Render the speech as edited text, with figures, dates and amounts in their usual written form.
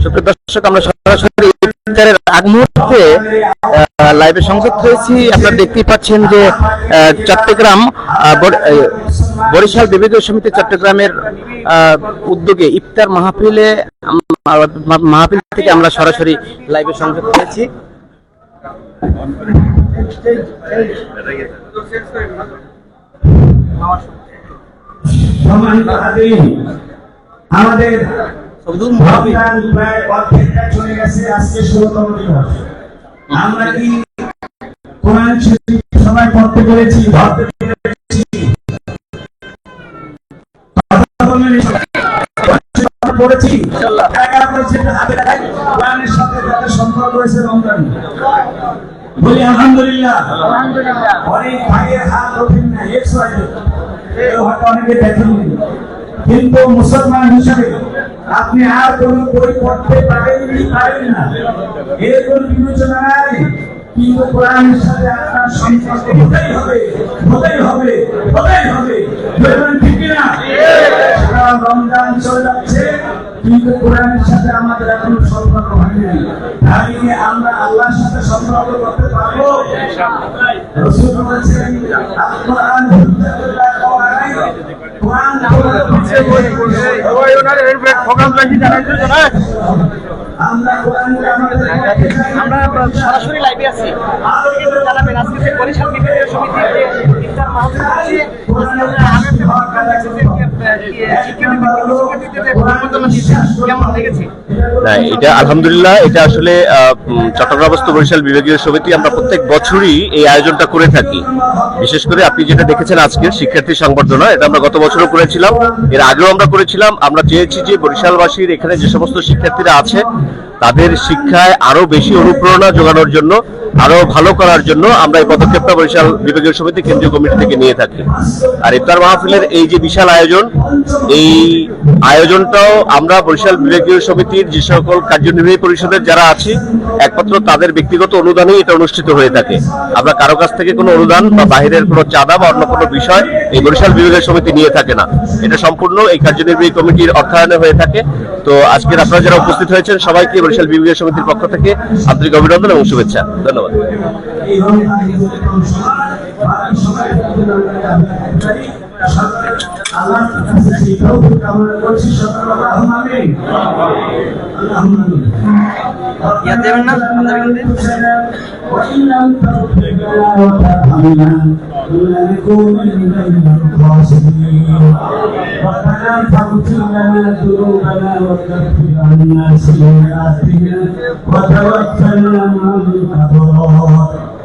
সুপ্রিয় দর্শক, আমরা সরাসরি ইফতারের আগ মুহূর্তে লাইভে সংযুক্ত হয়েছি। আপনারা দেখতেই পাচ্ছেন যে চট্টগ্রাম বরিশাল বিভাগীয় সমিতি চট্টগ্রামের উদ্যোগে ইফতার মাহফিল থেকে আমরা সরাসরি লাইভে সংযুক্ত হয়েছি। আমাদের প্রায় অর্ধেকটা চলে গেছে, আজকে 16তম দিবস। আমরা কি কোরআন শরীফ সবাই পড়তে পেরেছি? পড়েছি কোরআনের সাথে তাদের সম্পর্ক রয়েছে রমজান। বলি আলহামদুলিল্লাহ। অনেক ভাইয়ের হাত ওঠেন না, হয়তো অনেকে দেখেননি, কিন্তু মুসলমান হিসাবে আপনি আর কোন বই পড়তে পারেন না, এর কোন বিবেচনা নাই। কিন্তু কোরআনের সাথে আপনার সম্পর্ক হতেই হবে। ঠিক না? রমজান চলে যাচ্ছে, কিন্তু কোরআনের সাথে আমাদের এখনো সম্পর্ক হয়নি। তাই আমরা আল্লাহর সাথে সম্পর্ক করতে পারবো? রাসূল বলেছেন, কোরআন আমরা সরাসরি লাইভে আছি। জানাবেন আজকে যে বরিশাল বিভাগীয় সমিতির যে ইফতার মাহফিল এটা আলহামদুলিল্লাহ, এটা আসলে চট্টগ্রামস্থ বরিশাল বিভাগীয় সমিতি আমরা প্রত্যেক বছরই এই আয়োজনটা করে থাকি। বিশেষ করে আপনি যেটা দেখেছেন আজকের শিক্ষার্থী সংবর্ধনা, এটা আমরা গত বছরও করেছিলাম, এর আগেও আমরা করেছিলাম। আমরা চেয়েছি যে বরিশালবাসীর এখানে যে সমস্ত শিক্ষার্থীরা আছে তাদের শিক্ষায় আরো বেশি অনুপ্রেরণা যোগানোর জন্য, আরো ভালো করার জন্য আমরা এই পদক্ষেপটা বরিশাল বিভাগীয় সমিতি কেন্দ্রীয় কমিটি থেকে নিয়ে থাকি। আর ইফতার মাহফিলের এই যে বিশাল আয়োজন, এই আয়োজনটাও আমরা বরিশাল বিভাগীয় সমিতির যে সকল কার্যনির্বাহী পরিষদের যারা আছি একমাত্র তাদের ব্যক্তিগত অনুদানেই এটা অনুষ্ঠিত হয়ে থাকে। আমরা কারো কাছ থেকে কোনো অনুদান বা বাহিরের কোনো চাঁদা বা অন্য কোনো বিষয় এই বরিশাল বিভাগীয় সমিতি নিয়ে থাকে না। এটা সম্পূর্ণ এই কার্যনির্বাহী কমিটির অর্থায়নে হয়ে থাকে। তো আজকের আপনারা যারা উপস্থিত হয়েছেন সবাইকে বরিশাল বিভাগীয় সমিতির পক্ষ থেকে আন্তরিক অভিনন্দন এবং শুভেচ্ছা। ধন্যবাদ। وتوفنا مع الأبرار